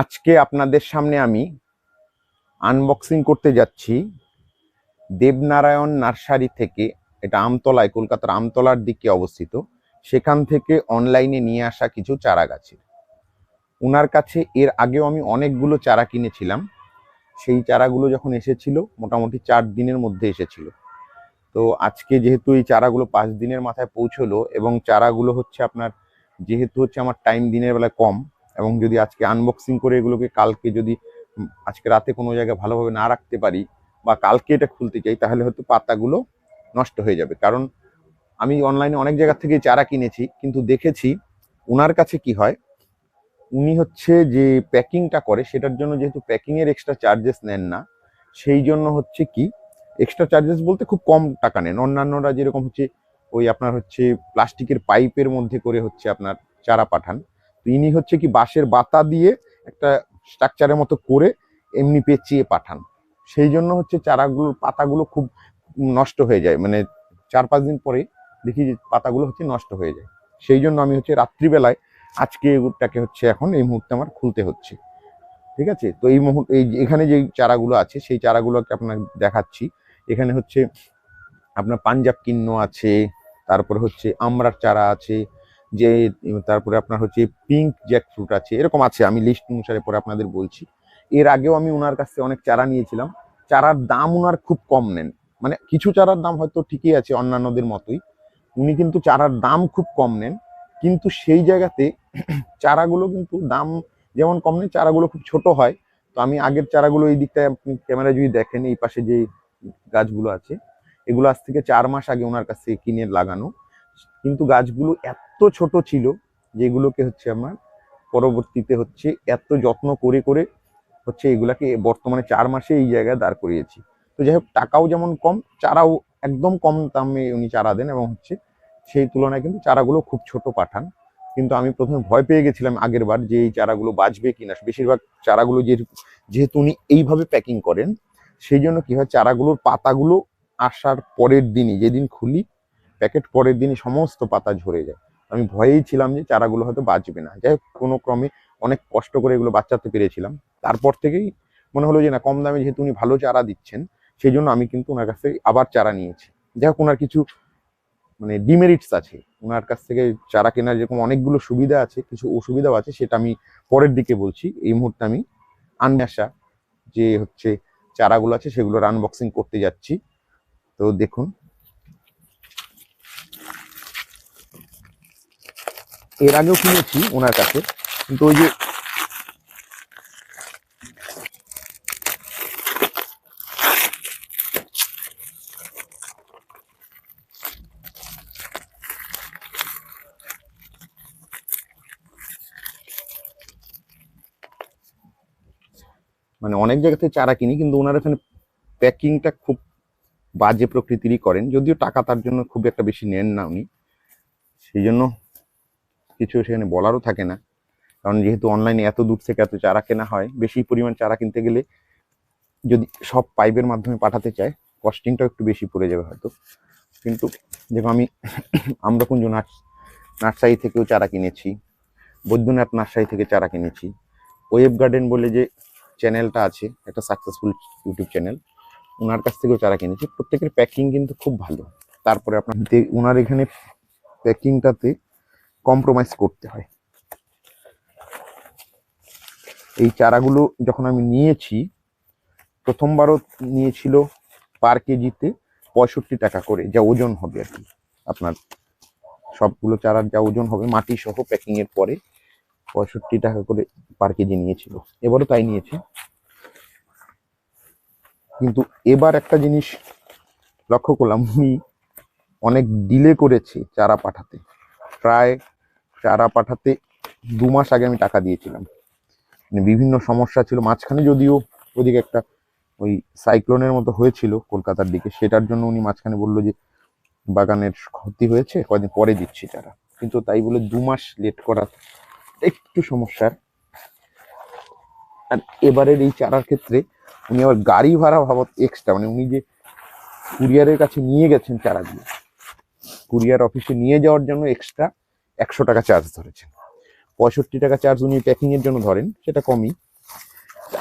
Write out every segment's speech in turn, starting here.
আজকে আপনাদের সামনে আমি আনবক্সিং করতে যাচ্ছি দেবনারায়ণ নার্সারি থেকে। এটা আমতলায়, কলকাতার আমতলার দিকে অবস্থিত। সেখান থেকে অনলাইনে নিয়ে আসা কিছু চারা গাছের। ওনার কাছে এর আগেও আমি অনেকগুলো চারা কিনেছিলাম। সেই চারাগুলো যখন এসেছিল মোটামুটি 4 দিনের মধ্যে এসেছিল। তো আজকে যেহেতু এই চারাগুলো 5 দিনের মাথায় পৌঁছলো এবং চারাগুলো হচ্ছে আপনার, যেহেতু হচ্ছে আমার টাইম দিনের বেলায় কম, এবং যদি আজকে আনবক্সিং করে এগুলোকে কালকে যদি আজকে রাতে কোনো জায়গায় ভালোভাবে না রাখতে পারি বা কালকে এটা খুলতে চাই, তাহলে হয়তো পাতাগুলো নষ্ট হয়ে যাবে। কারণ আমি অনলাইনে অনেক জায়গা থেকে চারা কিনেছি, কিন্তু দেখেছি ওনার কাছে কি হয়, উনি হচ্ছে যে প্যাকিংটা করে সেটার জন্য যেহেতু প্যাকিং এর এক্সট্রা চার্জেস নেন না, সেই জন্য হচ্ছে কি এক্সট্রা চার্জেস বলতে খুব কম টাকা নেন। অন্যান্যরা যেরকম হচ্ছে ওই আপনার হচ্ছে প্লাস্টিকের পাইপের মধ্যে করে হচ্ছে আপনার চারা পাঠান, তো ইনি হচ্ছে কি বাঁশের বাতা দিয়ে একটা স্ট্রাকচারের মতো করে এমনি পেঁচিয়ে পাঠান। সেই জন্য হচ্ছে চারাগুলোর পাতাগুলো খুব নষ্ট হয়ে যায়, মানে 4-5 দিন পরে দেখি যে পাতাগুলো হচ্ছে নষ্ট হয়ে যায়। সেই জন্য আমি হচ্ছে রাত্রিবেলায় আজকে এগুলোটাকে হচ্ছে এখন এই মুহূর্তে আমার খুলতে হচ্ছে। ঠিক আছে, তো এই মুহূর্তে এই এখানে যে চারাগুলো আছে সেই চারাগুলোকে আপনার দেখাচ্ছি। এখানে হচ্ছে আপনার পাঞ্জাব কিন্ন আছে, তারপরে হচ্ছে আমড়ার চারা আছে, যে তারপরে আপনার হচ্ছে পিঙ্ক জ্যাকফ্রুট আছে, এরকম আছে, আমি লিস্ট অনুসারে পরে আপনাদের বলছি। এর আগেও আমি ওনার কাছ থেকে অনেক চারা নিয়েছিলাম। চারার দাম ওনার খুব কম নেন, মানে কিছু চারার দাম হয়তো ঠিকই আছে অন্যান্যদের মতোই, উনি কিন্তু চারার দাম খুব কম নেন। কিন্তু সেই জায়গাতে চারাগুলো কিন্তু দাম যেমন কম নেই, চারাগুলো খুব ছোট হয়। তো আমি আগের চারাগুলো এই দিকটায় আপনি ক্যামেরা যদি দেখেন, এই পাশে যে গাছগুলো আছে এগুলো আজ থেকে 4 মাস আগে ওনার কাছ থেকে কিনে লাগানো, কিন্তু গাছগুলো এত ছোট ছিল যেগুলোকে হচ্ছে আমার পরবর্তীতে হচ্ছে এত যত্ন করে করে হচ্ছে এগুলাকে বর্তমানে 4 মাসে এই জায়গায় দাঁড় করিয়েছি। তো যাই হোক, টাকাও যেমন কম, চারাও একদম কম দামে উনি চারা দেন, এবং হচ্ছে সেই তুলনায় কিন্তু চারাগুলো খুব ছোট পাঠান। কিন্তু আমি প্রথমে ভয় পেয়ে গেছিলাম আগের বার যে এই চারাগুলো বাঁচবে কিনা। বেশিরভাগ চারাগুলো যেহেতু উনি এইভাবে প্যাকিং করেন, সেই জন্য কি হয়, চারাগুলোর পাতাগুলো আসার পরের দিনই, যেদিন খুলি প্যাকেট, পরের দিনই সমস্ত পাতা ঝরে যায়। আমি ভয়েই ছিলাম যে চারাগুলো হয়তো বাঁচবে না। যাই হোক, কোনো ক্রমে অনেক কষ্ট করে এগুলো বাঁচাতে পেরেছিলাম। তারপর থেকেই মনে হলো যে না, কম দামে যেহেতু উনি ভালো চারা দিচ্ছেন, সেই জন্য আমি কিন্তু ওনার কাছ থেকে আবার চারা নিয়েছি। যাই হোক, ওনার কিছু মানে ডিমেরিটস আছে। ওনার কাছ থেকে চারা কেনার যেরকম অনেকগুলো সুবিধা আছে, কিছু অসুবিধাও আছে, সেটা আমি পরের দিকে বলছি। এই মুহূর্তে আমি আনআশা যে হচ্ছে চারাগুলো আছে সেগুলোর আনবক্সিং করতে যাচ্ছি। তো দেখুন, এর আগেও কিনেছি ওনার কাছে, কিন্তু ওই যে মানে অনেক জায়গা থেকে চারা কিনি, কিন্তু ওনার এখানে প্যাকিংটা খুব বাজে প্রকৃতিরই করেন, যদিও টাকা তার জন্য খুব একটা বেশি নেন না উনি। সেই জন্য কিছু সেখানে বলারও থাকে না, কারণ যেহেতু অনলাইনে এত দূর থেকে এত চারা কেনা হয়, বেশি পরিমাণ চারা কিনতে গেলে যদি সব পাইপের মাধ্যমে পাঠাতে চায়, কস্টিংটাও একটু বেশি পড়ে যাবে হয়তো। কিন্তু দেখো, আমি আমরাকুঞ্জ নার্সারি থেকেও চারা কিনেছি, বৈদ্যনাথ নার্সারি থেকে চারা কিনেছি, ওয়েব গার্ডেন বলে যে চ্যানেলটা আছে, একটা সাকসেসফুল ইউটিউব চ্যানেল, ওনার কাছ থেকেও চারা কিনেছি। প্রত্যেকের প্যাকিং কিন্তু খুব ভালো। তারপরে আপনার ওনার এখানে প্যাকিংটাতে কম্প্রোমাইজ করতে হয়। এই চারাগুলো যখন আমি নিয়েছি, প্রথমবারও নিয়েছিল পার কেজিতে 65 টাকা করে, যা ওজন হবে আর কি, আপনার সবগুলো চারার যা ওজন হবে মাটি সহ প্যাকিং এর পরে 65 টাকা করে পার কেজি নিয়েছিল। এবারও তাই নিয়েছে। কিন্তু এবার একটা জিনিস লক্ষ্য করলাম, উনি অনেক ডিলে করেছে চারা পাঠাতে। প্রায় চারা পাঠাতে 2 মাস আগে আমি টাকা দিয়েছিলাম। মানে বিভিন্ন সমস্যা ছিল মাঝখানে, যদিও ওদিকে একটা ওই সাইক্লোনের মতো হয়েছিল কলকাতার দিকে, সেটার জন্য উনি মাঝখানে বললো যে বাগানের ক্ষতি হয়েছে, কয়েকদিন পরে দিচ্ছি চারা। কিন্তু তাই বলে 2 মাস লেট করা একটু সমস্যার। আর এবারের এই চারার ক্ষেত্রে উনি আবার গাড়ি ভাড়া ভাবত এক্সট্রা, মানে উনি যে কুরিয়ারের কাছে নিয়ে গেছেন চারাগুলো, কুরিয়ার অফিসে নিয়ে যাওয়ার জন্য এক্সট্রা 100 টাকা চার্জ ধরেছেন। 65 টাকা চার্জ উনি প্যাকিং এর জন্য ধরেন, সেটা কমই,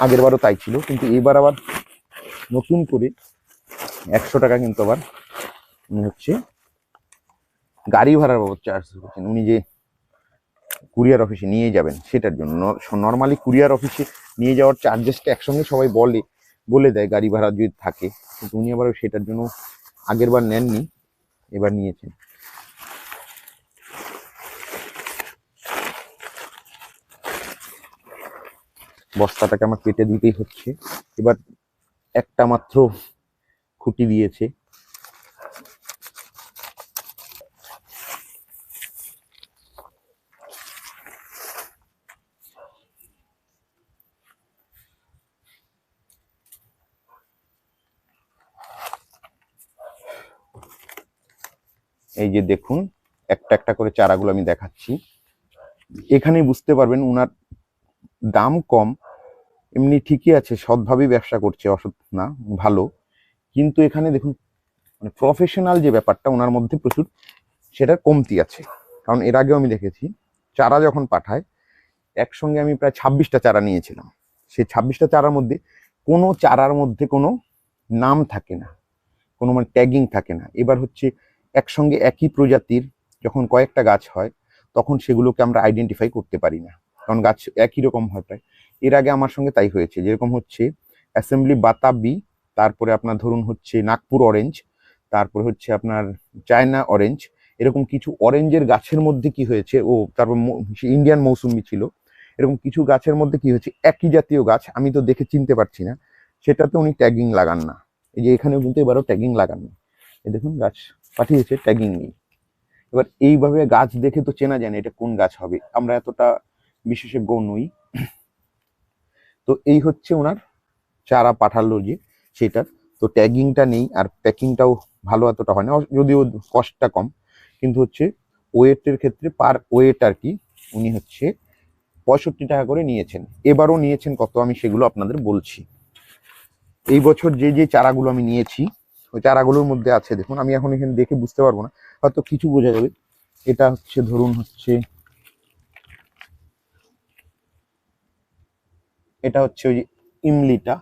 আগের বারও তাই ছিল, কিন্তু এবার আবার নতুন করে 100 টাকা কিন্তু আবার হচ্ছে গাড়ি ভাড়ার বাবদ চার্জ করেছেন। উনি যে কুরিয়ার অফিসে নিয়ে যাবেন সেটার জন্য, নর্মালি কুরিয়ার অফিসে নিয়ে যাওয়ার চার্জেসটা একসঙ্গে সবাই বলে দেয় গাড়ি ভাড়া যদি থাকে, কিন্তু উনি আবার সেটার জন্য আগের বার নেননি, এবার নিয়েছেন। বস্তাটাকে আমার কেটে দিতেই হচ্ছে। এবার একটা মাত্র খুঁটি দিয়েছে, এই যে দেখুন একটা একটা করে চারাগুলো আমি দেখাচ্ছি। এখানেই বুঝতে পারবেন উনার দাম কম, এমনি ঠিকই আছে, সৎভাবেই ব্যবসা করছে, অসৎ না, ভালো। কিন্তু এখানে দেখুন মানে প্রফেশনাল যে ব্যাপারটা ওনার মধ্যে প্রচুর সেটার কমতি আছে। কারণ এর আগেও আমি দেখেছি চারা যখন পাঠায়, একসঙ্গে আমি প্রায় 26টা চারা নিয়েছিলাম, সেই 26টা চারার মধ্যে কোনো চারার মধ্যে কোনো নাম থাকে না, কোনো মানে ট্যাগিং থাকে না। এবার হচ্ছে একসঙ্গে একই প্রজাতির যখন কয়েকটা গাছ হয় তখন সেগুলোকে আমরা আইডেন্টিফাই করতে পারি না, কারণ গাছ একই রকম হয় প্রায়। এর আগে আমার সঙ্গে তাই হয়েছে, যেরকম হচ্ছে অ্যাসেম্বলি বাতাবি, তারপরে আপনার ধরুন হচ্ছে নাগপুর অরেঞ্জ, তারপরে হচ্ছে আপনার চায়না অরেঞ্জ, এরকম কিছু অরেঞ্জের গাছের মধ্যে কি হয়েছে, ও তারপর ইন্ডিয়ান মৌসুমি ছিল, এরকম কিছু গাছের মধ্যে কি হয়েছে একই জাতীয় গাছ আমি তো দেখে চিনতে পারছি না, সেটাতে উনি ট্যাগিং লাগান না। এই যে এখানেও কিন্তু এবারও ট্যাগিং লাগান না, এই দেখুন গাছ পাঠিয়েছে ট্যাগিং নেই। এবার এইভাবে গাছ দেখে তো চেনা যায় না এটা কোন গাছ হবে, আমরা এতটা বিশেষজ্ঞ নই। তো এই হচ্ছে ওনার চারা পাঠালো যে সেটার, তো ট্যাগিংটা নেই আর প্যাকিংটাও ভালো এতটা হয় না, যদিও কস্টটা কম, কিন্তু হচ্ছে ওয়েটের ক্ষেত্রে পার ওয়েট আর কি উনি হচ্ছে 65 টাকা করে নিয়েছেন। এবারও নিয়েছেন কত আমি সেগুলো আপনাদের বলছি। এই বছর যে যে চারাগুলো আমি নিয়েছি ওই চারাগুলোর মধ্যে আছে দেখুন, আমি এখন এখানে দেখে বুঝতে পারবো না, হয়তো কিছু বোঝা যাবে। এটা হচ্ছে ধরুন হচ্ছে, এটা হচ্ছে ওই ইমলিটা,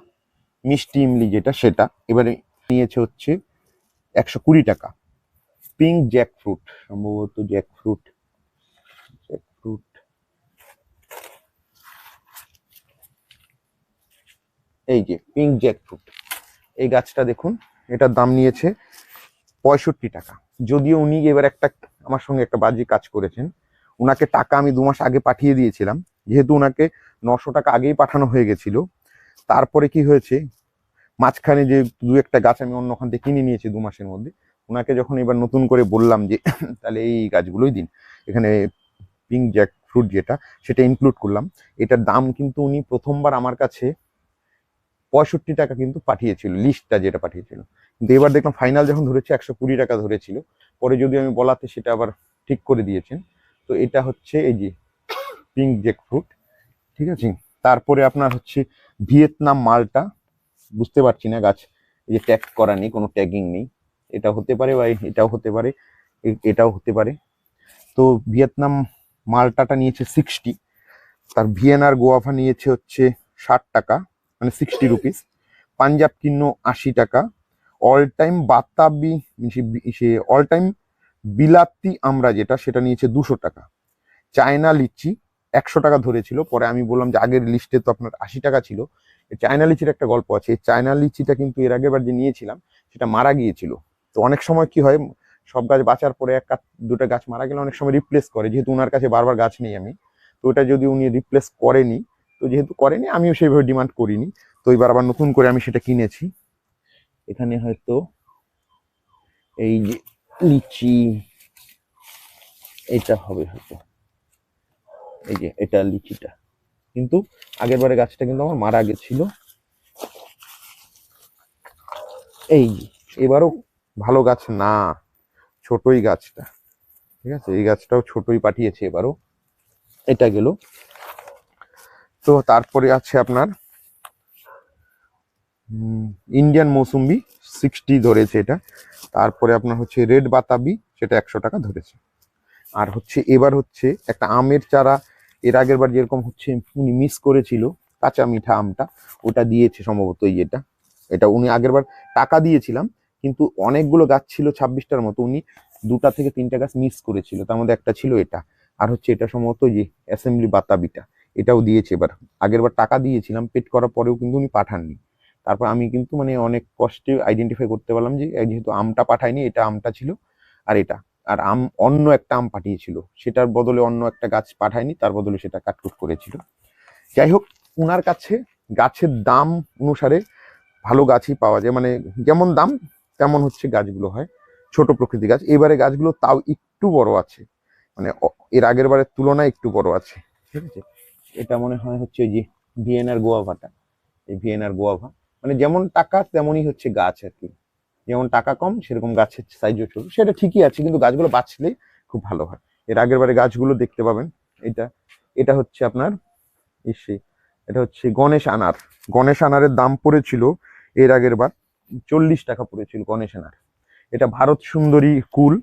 মিষ্টি ইমলি যেটা সেটা, এবারে নিয়েছে হচ্ছে 120 টাকা। পিঙ্ক জ্যাকফ্রুট, সম্ভবত জ্যাকফ্রুট, জ্যাকফ্রুট এই যে পিঙ্ক জ্যাকফ্রুট, এই গাছটা দেখুন এটার দাম নিয়েছে 65 টাকা। যদিও উনি এবার একটা আমার সঙ্গে একটা বাজে কাজ করেছেন, উনাকে টাকা আমি 2 মাস আগে পাঠিয়ে দিয়েছিলাম, যেহেতু উনাকে 900 টাকা আগেই পাঠানো হয়ে গেছিল। তারপরে কি হয়েছে, মাঝখানে যে 2-1টা গাছ আমি অন্য ওখান থেকে কিনে নিয়েছি 2 মাসের মধ্যে, ওনাকে যখন এবার নতুন করে বললাম যে তাহলে এই গাছগুলোই দিন, এখানে পিঙ্ক জ্যাক ফ্রুট যেটা সেটা ইনক্লুড করলাম, এটার দাম কিন্তু উনি প্রথমবার আমার কাছে 65 টাকা কিন্তু পাঠিয়েছিল, লিস্টটা যেটা পাঠিয়েছিল। কিন্তু এবার দেখলাম ফাইনাল যখন ধরেছে 120 টাকা ধরেছিল, পরে যদি আমি বলাতে সেটা আবার ঠিক করে দিয়েছেন। তো এটা হচ্ছে এই যে পিঙ্ক জ্যাক ফ্রুট, ঠিক আছে। তারপরে আপনার হচ্ছে ভিয়েতনাম মালটা, বুঝতে পারছি না গাছ এই যে ট্যাগ করা নেই, কোনো ট্যাগিং নেই, এটা হতে পারে বা এটাও হতে পারে, এটাও হতে পারে। তো ভিয়েতনাম মালটাটা নিয়েছে 60, তার ভিয়েনার গোয়াভা নিয়েছে হচ্ছে 60 টাকা, মানে 60 রুপিস। পাঞ্জাব কিন্ন 80 টাকা। অল টাইম বাতাবি, সে অল টাইম বিলাতি আমরা যেটা সেটা নিয়েছে 200 টাকা। চায়না লিচি 100 টাকা ধরেছিল, পরে আমি বললাম যে আগের লিস্টে তো আপনার 80 টাকা ছিল। চায়না লিচির একটা গল্প আছে, চায়না লিচিটা কিন্তু এর আগের বার যে নিয়েছিলাম সেটা মারা গিয়েছিল। তো অনেক সময় কি হয়, সব গাছ বাঁচার পরে একটা দুটো গাছ মারা গেলে অনেক সময় রিপ্লেস করে, যেহেতু ওনার কাছে বারবার গাছ নেই আমি, তো ওটা যদি উনি রিপ্লেস করেনি, তো যেহেতু করেনি আমিও সেইভাবে ডিমান্ড করিনি, তো এবার আবার নতুন করে আমি সেটা কিনেছি। এখানে হয়তো এই যে লিচি এটা হবে হয়তো, এই যে এটা লিচিটা, কিন্তু আগের বারে গাছটা কিন্তু আমার মারা গেছিল। এই এবারও ভালো গাছ না, ছোটই গাছটা, ঠিক আছে, এই গাছটাও ছোটই পাঠিয়েছে এবারও। এটা গেল। তো তারপরে আছে আপনার ইন্ডিয়ান মৌসুম্বি 60 ধরেছে এটা। তারপরে আপনার হচ্ছে রেড বাতাবি, সেটা 100 টাকা ধরেছে। আর হচ্ছে এবার হচ্ছে একটা আমের চারা, এর আগের বার যেরকম হচ্ছে উনি মিস করেছিল, কাঁচা মিঠা আমটা, ওটা দিয়েছে সম্ভবত। এই যেটা, এটা উনি আগেরবার টাকা দিয়েছিলাম, কিন্তু অনেকগুলো গাছ ছিল 26টার মতো, উনি 2টা থেকে 3টা গাছ মিস করেছিল, তার মধ্যে একটা ছিল এটা। আর হচ্ছে এটা সম্ভবত যে অ্যাসেম্বলি বাতাবিটা, এটাও দিয়েছে। এবার আগেরবার টাকা দিয়েছিলাম, পেড করার পরেও কিন্তু উনি পাঠাননি। তারপর আমি কিন্তু মানে অনেক কষ্টে আইডেন্টিফাই করতে পারলাম যে যেহেতু আমটা পাঠায়নি, এটা আমটা ছিল, আর এটা আর আম অন্য একটা আম পাঠিয়েছিল, সেটার বদলে অন্য একটা গাছ পাঠায়নি, তার বদলে সেটা কাটকুট করেছিল। যাই হোক, উনার কাছে গাছের দাম অনুসারে ভালো গাছই পাওয়া যায়, মানে যেমন দাম তেমন হচ্ছে গাছগুলো হয়। ছোট প্রকৃতি গাছ, এবারে গাছগুলো তাও একটু বড় আছে, মানে এর আগের বারের তুলনায় একটু বড় আছে। ঠিক আছে, এটা মনে হয় হচ্ছে যে ভিয়েনার গোয়াভাটা, এই ভিয়েনার গোয়াভা, মানে যেমন টাকা তেমনই হচ্ছে গাছ আর কি। যেমন টাকা কম সেরকম গাছের সাইজও ছোট, সেটা ঠিকই আছে, কিন্তু গাছগুলো বাঁচলে খুব ভালো হয়। এর আগের বারে গাছগুলো দেখতে পাবেন। এটা এটা হচ্ছে আপনার ইসে, এটা হচ্ছে গণেশ আনার। গণেশ আনারের দাম পড়েছিল এর আগের বার 40 টাকা পড়েছিল গণেশ আনার। এটা ভারত সুন্দরী কুল,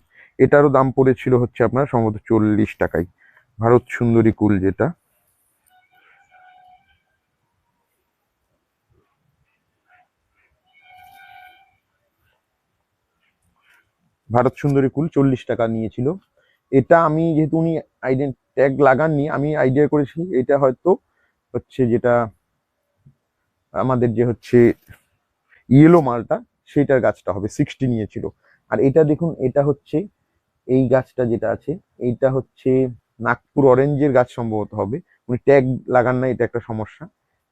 এটারও দাম পড়েছিল হচ্ছে আপনার সম্ভবত 40 টাকায়। ভারত সুন্দরী কুল যেটা, ভারত সুন্দরী কুল 40 টাকা নিয়েছিল। এটা আমি যেহেতু উনি ট্যাগ লাগাননি, আমি আইডিয়া করেছি এটা হয়তো হচ্ছে যেটা আমাদের যে হচ্ছে ইয়েলো মালটা, সেটার গাছটা হবে। 60 নিয়েছিল। আর এটা দেখুন, এটা হচ্ছে এই গাছটা যেটা আছে, এইটা হচ্ছে নাগপুর অরেঞ্জের গাছ সম্ভবত হবে। উনি ট্যাগ লাগান না, এটা একটা সমস্যা।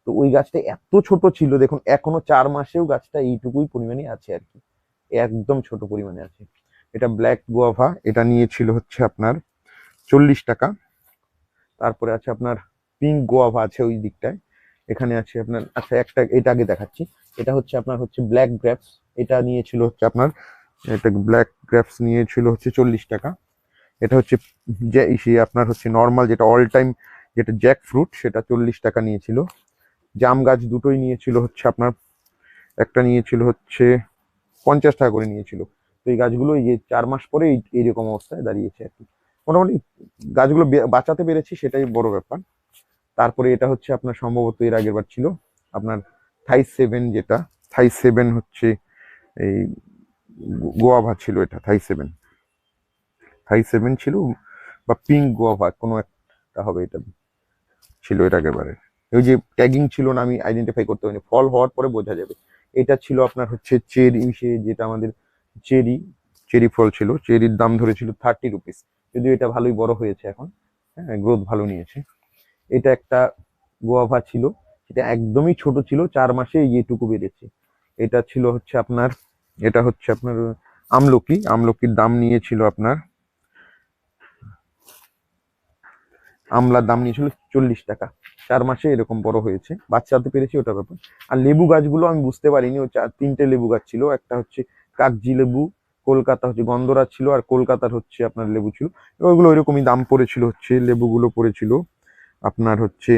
তো ওই গাছটা এত ছোট ছিল, দেখুন এখনো 4 মাসেও গাছটা এইটুকুই পরিমাণে আছে আর কি, একদম ছোট পরিমাণে আছে। এটা ব্ল্যাক গুয়াভা, এটা নিয়েছিল হচ্ছে আপনার 40 টাকা। তারপরে আছে আপনার পিঙ্ক গোয়াভা আছে ওই দিকটায়, এখানে আছে আপনার, আচ্ছা একটা এটা আগে দেখাচ্ছি। এটা হচ্ছে আপনার হচ্ছে ব্ল্যাক গ্রেপস, এটা নিয়েছিল হচ্ছে আপনার, এটা ব্ল্যাক গ্রেপস নিয়েছিল হচ্ছে 40 টাকা। এটা হচ্ছে যে আপনার হচ্ছে নর্মাল যেটা অল টাইম যেটা জ্যাক ফ্রুট, সেটা 40 টাকা নিয়েছিল। জাম গাছ দুটোই নিয়েছিল হচ্ছে আপনার, একটা নিয়েছিল হচ্ছে 50 টাকা করে নিয়েছিল। তো এই গাছগুলো এই যে 4 মাস পরে এইরকম অবস্থায় দাঁড়িয়েছে আর কি। মোটামুটি গাছগুলো বাঁচাতে পেরেছি, সেটাই বড় ব্যাপার। তারপরে এটা হচ্ছে আপনার সম্ভবত এর আগের বার ছিল আপনার থাই 7, যেটা থাই 7 হচ্ছে এই গোয়াভা ছিল, এটা থাই 7 ছিল, বা পিঙ্ক গোয়াভা কোনো একটা হবে, এটা ছিল এর আগের বারে। ওই যে ট্যাগিং ছিল না, আমি আইডেন্টিফাই করতে পারিনি, ফল হওয়ার পরে বোঝা যাবে। এটা ছিল আপনার হচ্ছে চেরি, যেটা আমাদের চেরি চেরি ফল ছিল, চেরির দাম ধরেছিল 30 রুপিস। যদিও এটা ভালোই বড় হয়েছে এখন, হ্যাঁ গ্রোথ ভালো নিয়েছে। এটা একটা গোয়াভা ছিল, সেটা একদমই ছোট ছিল, 4 মাসে এইটুকু বেড়েছে। এটা ছিল হচ্ছে আপনার, এটা হচ্ছে আপনার আমলকি, আমলকির দাম নিয়েছিল আপনার, আমলার দাম নিয়েছিল 40 টাকা। 4 মাসে এরকম বড় হয়েছে, বাচ্চাতে পেরেছি ওটা ব্যাপার। আর লেবু গাছগুলো আমি বুঝতে পারিনি, ও 3টে লেবু গাছ ছিল, একটা হচ্ছে কাগজি লেবু, কলকাতা হচ্ছে গন্ধরাজ ছিল, আর কলকাতার হচ্ছে আপনার লেবু ছিল। ওইগুলো ওইরকমই দাম পড়েছিল, হচ্ছে লেবুগুলো পড়েছিল আপনার হচ্ছে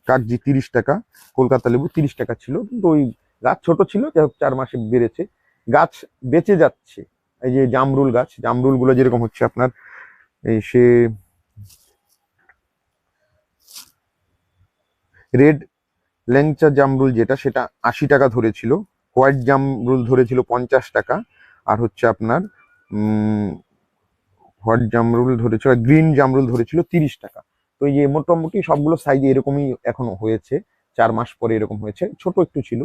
কাগজি 30 টাকা, কলকাতা লেবু 30 টাকা ছিল। কিন্তু ওই গাছ ছোট ছিল, যাই হোক 4 মাসে বেড়েছে, গাছ বেঁচে যাচ্ছে। এই যে জামরুল গাছ, জামরুল গুলো যেরকম হচ্ছে আপনার এই সে রেড ল্যাংচা জামরুল যেটা, সেটা 80 টাকা ধরেছিল। হোয়াইট জামরুল ধরেছিল 50 টাকা। আর হচ্ছে আপনার হোয়াইট জামরুল ধরেছিল, আর গ্রিন জামরুল ধরেছিল 30 টাকা। তো এই যে মোটামুটি সবগুলো সাইজ এরকমই এখনো হয়েছে, 4 মাস পরে এরকম হয়েছে, ছোট একটু ছিল।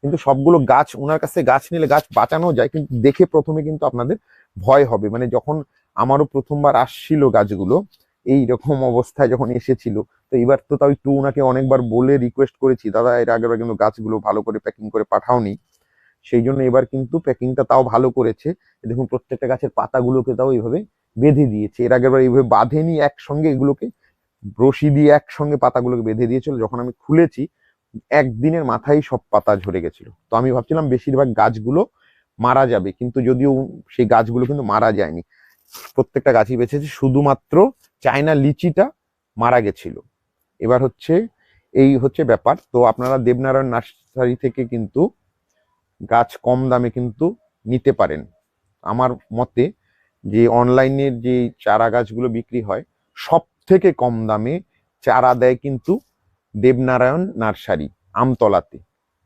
কিন্তু সবগুলো গাছ ওনার কাছে, গাছ নিলে গাছ বাঁচানো যায়, কিন্তু দেখে প্রথমে কিন্তু আপনাদের ভয় হবে। মানে যখন আমারও প্রথমবার আসছিল গাছগুলো এই রকম অবস্থায় যখন এসেছিল, তো এবার তো তাও একটু ওনাকে অনেকবার বলে রিকোয়েস্ট করেছি, দাদা এর আগের কিন্তু গাছগুলো ভালো করে প্যাকিং করে পাঠাওনি, সেই জন্য এবার কিন্তু প্যাকিংটা তাও ভালো করেছে। দেখুন প্রত্যেকটা গাছের পাতাগুলোকে তাও এইভাবে বেঁধে দিয়েছে, এর আগের বার এইভাবে বাঁধেনি একসঙ্গে, এগুলোকে রশি দিয়ে একসঙ্গে পাতাগুলোকে বেঁধে দিয়েছিল। যখন আমি খুলেছি একদিনের মাথায় সব পাতা ঝরে গেছিল। তো আমি ভাবছিলাম বেশিরভাগ গাছগুলো মারা যাবে, কিন্তু যদিও সেই গাছগুলো কিন্তু মারা যায়নি, প্রত্যেকটা গাছই বেঁচেছে, শুধুমাত্র চায়না লিচিটা মারা গেছিল। এবার হচ্ছে এই হচ্ছে ব্যাপার। তো আপনারা দেবনারায়ণ নার্সারি থেকে কিন্তু গাছ কম দামে কিন্তু নিতে পারেন। আমার মতে যে অনলাইনের যে চারা গাছগুলো বিক্রি হয়, সব থেকে কম দামে চারা দেয় কিন্তু দেবনারায়ণ নার্সারি, আমতলাতে।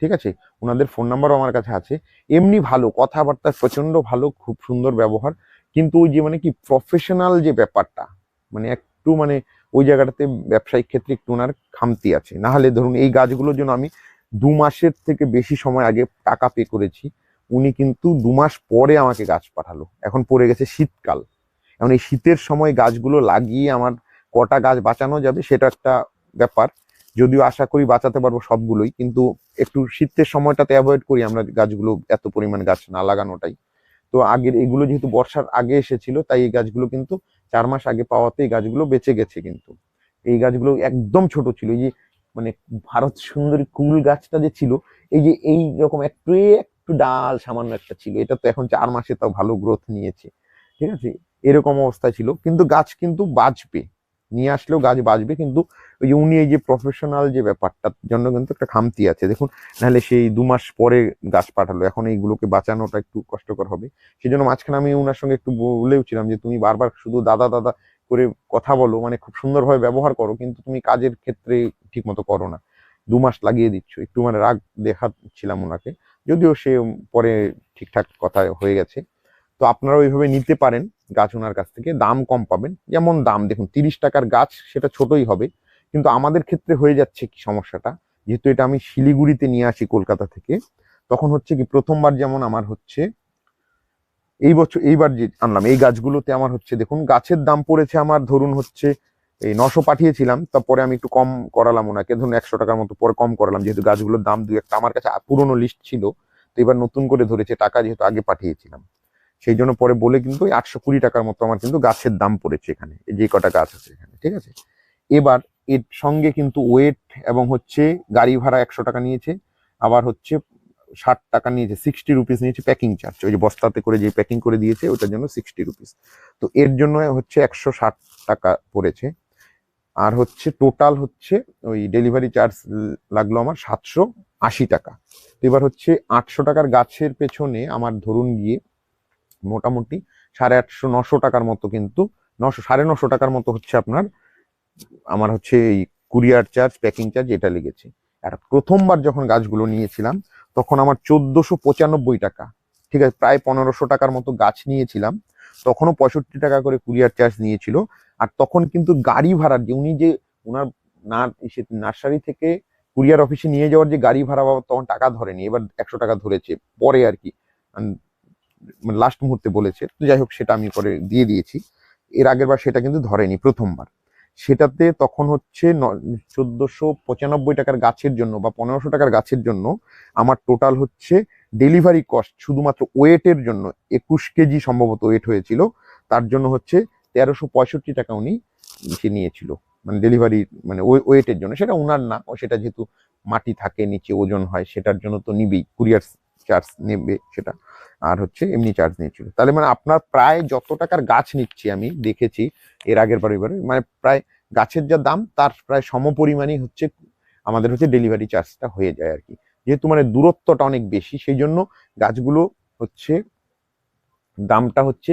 ঠিক আছে, ওনাদের ফোন নাম্বারও আমার কাছে আছে। এমনি ভালো কথাবার্তা, প্রচন্ড ভালো, খুব সুন্দর ব্যবহার। কিন্তু ওই যে মানে কি প্রফেশনাল যে ব্যাপারটা, মানে একটু মানে ওই জায়গাটাতে ব্যবসায়িক ক্ষেত্রে একটু ওনার খামতি আছে। না হলে ধরুন এই গাছগুলোর জন্য আমি 2 মাসের থেকে বেশি সময় আগে টাকা পে করেছি, উনি কিন্তু 2 মাস পরে আমাকে গাছ পাঠালো। এখন পড়ে গেছে শীতকাল, এখন এই শীতের সময় গাছগুলো লাগিয়ে আমার কটা গাছ বাঁচানো যাবে সেটা একটা ব্যাপার। যদিও আশা করি বাঁচাতে পারবো সবগুলোই, কিন্তু একটু শীতের সময়টাতে অ্যাভয়েড করি আমরা গাছগুলো, এত পরিমাণ গাছ না লাগানোটাই। তো আগের এগুলো যেহেতু বর্ষার আগে এসেছিল, তাই এই গাছগুলো কিন্তু 4 মাস আগে পাওয়াতে এই গাছগুলো বেঁচে গেছে। কিন্তু এই গাছগুলো একদম ছোট ছিল। এই যে মানে ভারত সুন্দরী কুল গাছটা যে ছিল, এই যে এই রকম একটু একটু ডাল সামান্য একটা ছিল, এটা তো এখন 4 মাসে তাও ভালো গ্রোথ নিয়েছে। ঠিক আছে, এরকম অবস্থা ছিল। কিন্তু গাছ কিন্তু বাঁচবে, নিয়ে আসলেও গাছ বাঁচবে, কিন্তু ওই যে উনি এই যে প্রফেশনাল যে ব্যাপারটার জন্য কিন্তু একটা খামতি আছে দেখুন। নাহলে সেই 2 মাস পরে গাছ পাঠালো, এখন এইগুলোকে বাঁচানোটা একটু কষ্টকর হবে। সেই জন্য মাঝখানে আমি ওনার সঙ্গে একটু বলেওছিলাম যে তুমি বারবার শুধু দাদা দাদা করে কথা বলো, মানে খুব সুন্দরভাবে ব্যবহার করো, কিন্তু তুমি কাজের ক্ষেত্রে ঠিক মতো করো না। 2 মাস লাগিয়ে দিচ্ছ, একটু মানে রাগ দেখাচ্ছিলাম ওনাকে। যদিও সে পরে ঠিকঠাক কথা হয়ে গেছে। তো আপনারা ওইভাবে নিতে পারেন গাছ ওনার কাছ থেকে, দাম কম পাবেন। যেমন দাম দেখুন, 30 টাকার গাছ সেটা ছোটই হবে, কিন্তু আমাদের ক্ষেত্রে হয়ে যাচ্ছে কি সমস্যাটা, যেহেতু এটা আমি শিলিগুড়িতে নিয়ে আসি কলকাতা থেকে, তখন হচ্ছে কি প্রথমবার যেমন আমার হচ্ছে এইবার যে আনলাম এই গাছগুলোতে আমার হচ্ছে দেখুন গাছের দাম পড়েছে আমার, ধরুন হচ্ছে এই 900 পাঠিয়েছিলাম, তারপরে আমি একটু কম করালাম ওনাকে, ধরুন 100 টাকার মতো পরে কম করালাম, যেহেতু গাছগুলোর দাম দু একটা আমার কাছে পুরোনো লিস্ট ছিল। তো এবার নতুন করে ধরেছে টাকা, যেহেতু আগে পাঠিয়েছিলাম, সেই জন্য পরে বলে কিন্তু ওই 820 টাকার মতো আমার কিন্তু গাছের দাম পড়েছে এখানে, যে কটা গাছ আছে এখানে। ঠিক আছে, এবার এর সঙ্গে কিন্তু ওয়েট এবং হচ্ছে গাড়ি ভাড়া 100 টাকা নিয়েছে, আবার হচ্ছে 60 টাকা নিয়েছে, 60 রুপিস নিয়েছে প্যাকিং চার্জ, ওই যে বস্তাতে করে যে প্যাকিং করে দিয়েছে ওটার জন্য 60 রুপিস। তো এর জন্য হচ্ছে 160 টাকা পড়েছে। আর হচ্ছে টোটাল হচ্ছে ওই ডেলিভারি চার্জ লাগলো আমার 780 টাকা। তো এবার হচ্ছে 800 টাকার গাছের পেছনে আমার ধরুন গিয়ে মোটামুটি 850 900 টাকার মতো, কিন্তু 900 950 টাকার মতো হচ্ছে আপনার আমার হচ্ছে এই কুরিয়ার চার্জ, প্যাকিং চার্জ এটা লেগেছে। আর প্রথমবার যখন গাছগুলো নিয়েছিলাম তখন আমার 1495 টাকা, ঠিক আছে, প্রায় 1500 টাকার মতো গাছ নিয়েছিলাম, তখনও 65 টাকা করে কুরিয়ার চার্জ নিয়েছিল। আর তখন কিন্তু গাড়ি ভাড়ার যে উনি যে ওনার নার্সারি থেকে কুরিয়ার অফিসে নিয়ে যাওয়ার যে গাড়ি ভাড়া বাবদ তখন টাকা ধরেনি, এবার 100 টাকা ধরেছে পরে আর কি, মানে লাস্ট মুহূর্তে বলেছে। তো যাই হোক, সেটা আমি পরে দিয়ে দিয়েছি। এর আগের বার সেটা কিন্তু ধরেনি প্রথমবার। সেটাতে তখন হচ্ছে 1495 টাকার গাছের জন্য বা 1500 টাকার গাছের জন্য আমার টোটাল হচ্ছে ডেলিভারি কস্ট শুধুমাত্র ওয়েটের জন্য 21 কেজি সম্ভবত ওয়েট হয়েছিল, তার জন্য হচ্ছে 1365 টাকা উনি সে নিয়েছিল, মানে ডেলিভারি মানে ওয়েটের জন্য। সেটা উনার না, ও সেটা যেহেতু মাটি থাকে নিচে ওজন হয় সেটার জন্য তো নিবেই, কুরিয়ার চার্জ নেবে সেটা। আর হচ্ছে এমনি চার্জ নিয়েছিল। তাহলে মানে আপনার প্রায় যত টাকার গাছ নিচ্ছি আমি দেখেছি এর আগের বার এবারে, মানে প্রায় গাছের যা দাম তার প্রায় সমপরিমাণই হচ্ছে আমাদের হচ্ছে ডেলিভারি চার্জটা হয়ে যায় আর কি। যেহেতু মানে দূরত্বটা অনেক বেশি, সেই জন্য গাছগুলো হচ্ছে দামটা হচ্ছে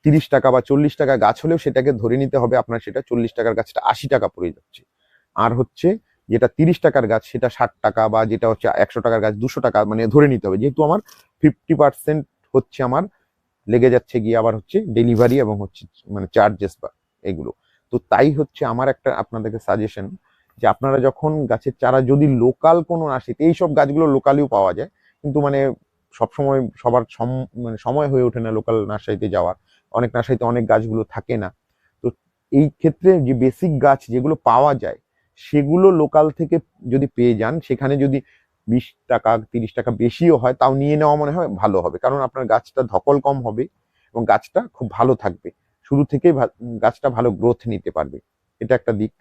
30 টাকা বা 40 টাকা গাছ হলেও সেটাকে ধরে নিতে হবে আপনার, সেটা 40 টাকার গাছটা 80 টাকা পড়ে যাচ্ছে। আর হচ্ছে যেটা 30 টাকার গাছ সেটা 60 টাকা, বা যেটা হচ্ছে 100 টাকার গাছ 200 টাকা, মানে ধরে নিতে হবে, যেহেতু আমার 50% হচ্ছে আমার লেগে যাচ্ছে গিয়ে আবার হচ্ছে ডেলিভারি এবং হচ্ছে মানে চার্জেস বা এগুলো। তো তাই হচ্ছে আমার একটা আপনাদেরকে সাজেশন, যে আপনারা যখন গাছের চারা যদি লোকাল কোনো নার্সারিতে, এইসব গাছগুলো লোকালিও পাওয়া যায়, কিন্তু মানে সবসময় সবার মানে সময় হয়ে ওঠে না লোকাল নার্সারিতে যাওয়ার, অনেক নার্সারিতে অনেক গাছগুলো থাকে না। তো এই ক্ষেত্রে যে বেসিক গাছ যেগুলো পাওয়া যায় সেগুলো লোকাল থেকে যদি পেয়ে যান, সেখানে যদি 20 টাকা 30 টাকা বেশিও হয় তাও নিয়ে নেওয়া মনে হয় ভালো হবে, কারণ আপনার গাছটা ধকল কম হবে এবং গাছটা খুব ভালো থাকবে, শুরু থেকেই গাছটা ভালো গ্রোথ নিতে পারবে, এটা একটা দিক।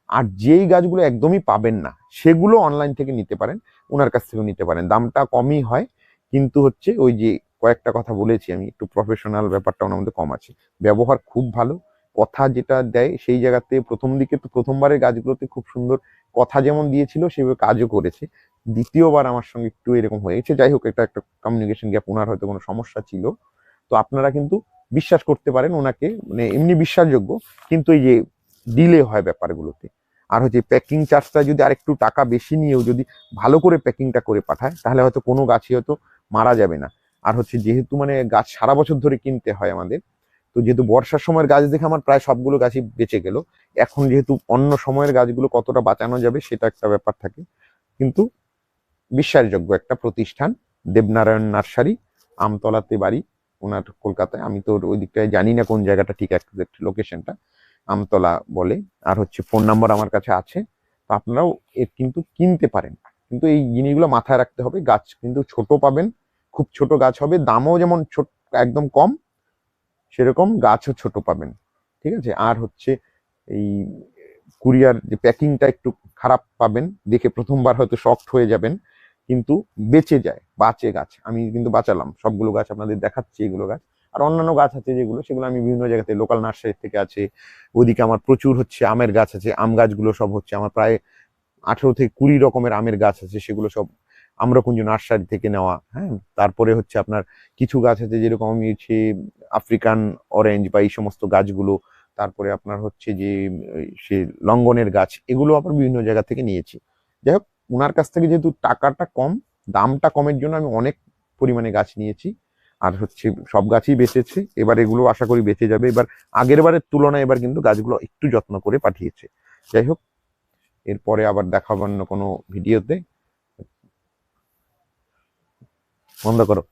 আর যেই গাছগুলো একদমই পাবেন না সেগুলো অনলাইন থেকে নিতে পারেন, ওনার কাছ থেকেও নিতে পারেন, দামটা কমই হয়, কিন্তু হচ্ছে ওই যে কয়েকটা কথা বলেছি আমি, একটু প্রফেশনাল ব্যাপারটা ওনার মধ্যে কম আছে। ব্যবহার খুব ভালো, কথা যেটা দেয় সেই জায়গাতে প্রথম দিকে তো প্রথমবারের গাছগুলোতে খুব সুন্দর কথা যেমন দিয়েছিল সেভাবে কাজও করেছে। দ্বিতীয়বার আমার সঙ্গে একটু এরকম হয়েছে, যাই হোক এটা একটা কমিউনিকেশন গ্যাপ, ওনার হয়তো কোনো সমস্যা ছিল। তো আপনারা কিন্তু বিশ্বাস করতে পারেন ওনাকে, মানে এমনি বিশ্বাসযোগ্য, কিন্তু এই যে ডিলে হয় ব্যাপারগুলোতে। আর হচ্ছে প্যাকিং চার্জটা যদি আরেকটু টাকা বেশি নিয়েও যদি ভালো করে প্যাকিংটা করে পাঠায়, তাহলে হয়তো কোনো গাছই হয়তো মারা যাবে না। আর হচ্ছে যেহেতু মানে গাছ সারা বছর ধরে কিনতে হয় আমাদের, তো যেহেতু বর্ষার সময়ের গাছ দেখে আমার প্রায় সবগুলো গাছই বেঁচে গেল। এখন যেহেতু অন্য সময়ের গাছগুলো কতটা বাঁচানো যাবে সেটা একটা ব্যাপার থাকে, কিন্তু বিশ্বাসযোগ্য একটা প্রতিষ্ঠান দেবনারায়ণ নার্সারি, আমতলাতে বাড়ি ওনার, কলকাতায়। আমি তো ওই দিকটায় জানি না কোন জায়গাটা ঠিক এক্সাক্ট লোকেশনটা, আমতলা বলে। আর হচ্ছে ফোন নাম্বার আমার কাছে আছে, তো আপনারাও এর কিন্তু কিনতে পারেন। কিন্তু এই জিনিসগুলো মাথায় রাখতে হবে, গাছ কিন্তু ছোট পাবেন, খুব ছোট গাছ হবে, দামও যেমন ছোট একদম কম, সেরকম গাছও ছোট পাবেন, ঠিক আছে। আর হচ্ছে এই কুরিয়ার যে প্যাকিংটা একটু খারাপ পাবেন, দেখে প্রথমবার হয়তো শকড হয়ে যাবেন, কিন্তু বেঁচে যায়, বাঁচে গাছ। আমি কিন্তু বাঁচালাম সবগুলো গাছ, আপনাদের দেখাচ্ছি এগুলো গাছ। আর অন্যান্য গাছ আছে যেগুলো, সেগুলো আমি বিভিন্ন জায়গাতে লোকাল নার্সারি থেকে আছে। ওদিকে আমার প্রচুর হচ্ছে আমের গাছ আছে, আম গাছগুলো সব হচ্ছে আমার প্রায় 18 থেকে 20 রকমের আমের গাছ আছে, সেগুলো সব আম্রকুঞ্জ নার্সারি থেকে নেওয়া। হ্যাঁ, তারপরে হচ্ছে আপনার কিছু গাছ আছে যেরকম আমি হচ্ছে আফ্রিকান অরেঞ্জ বা এই সমস্ত গাছগুলো, তারপরে আপনার হচ্ছে যে সে লঙ্গনের গাছ, এগুলো আবার বিভিন্ন জায়গা থেকে নিয়েছি। যাই হোক, ওনার কাছ থেকে যেহেতু টাকাটা কম, দামটা কমের জন্য আমি অনেক পরিমাণে গাছ নিয়েছি। আর হচ্ছে সব গাছই বেঁচেছে, এবার এগুলো আশা করি বেঁচে যাবে। এবার আগের বারের তুলনায় এবার কিন্তু গাছগুলো একটু যত্ন করে পাঠিয়েছে। যাই হোক, এরপরে আবার দেখাবো অন্য কোনো ভিডিওতে। বন্ধ করো।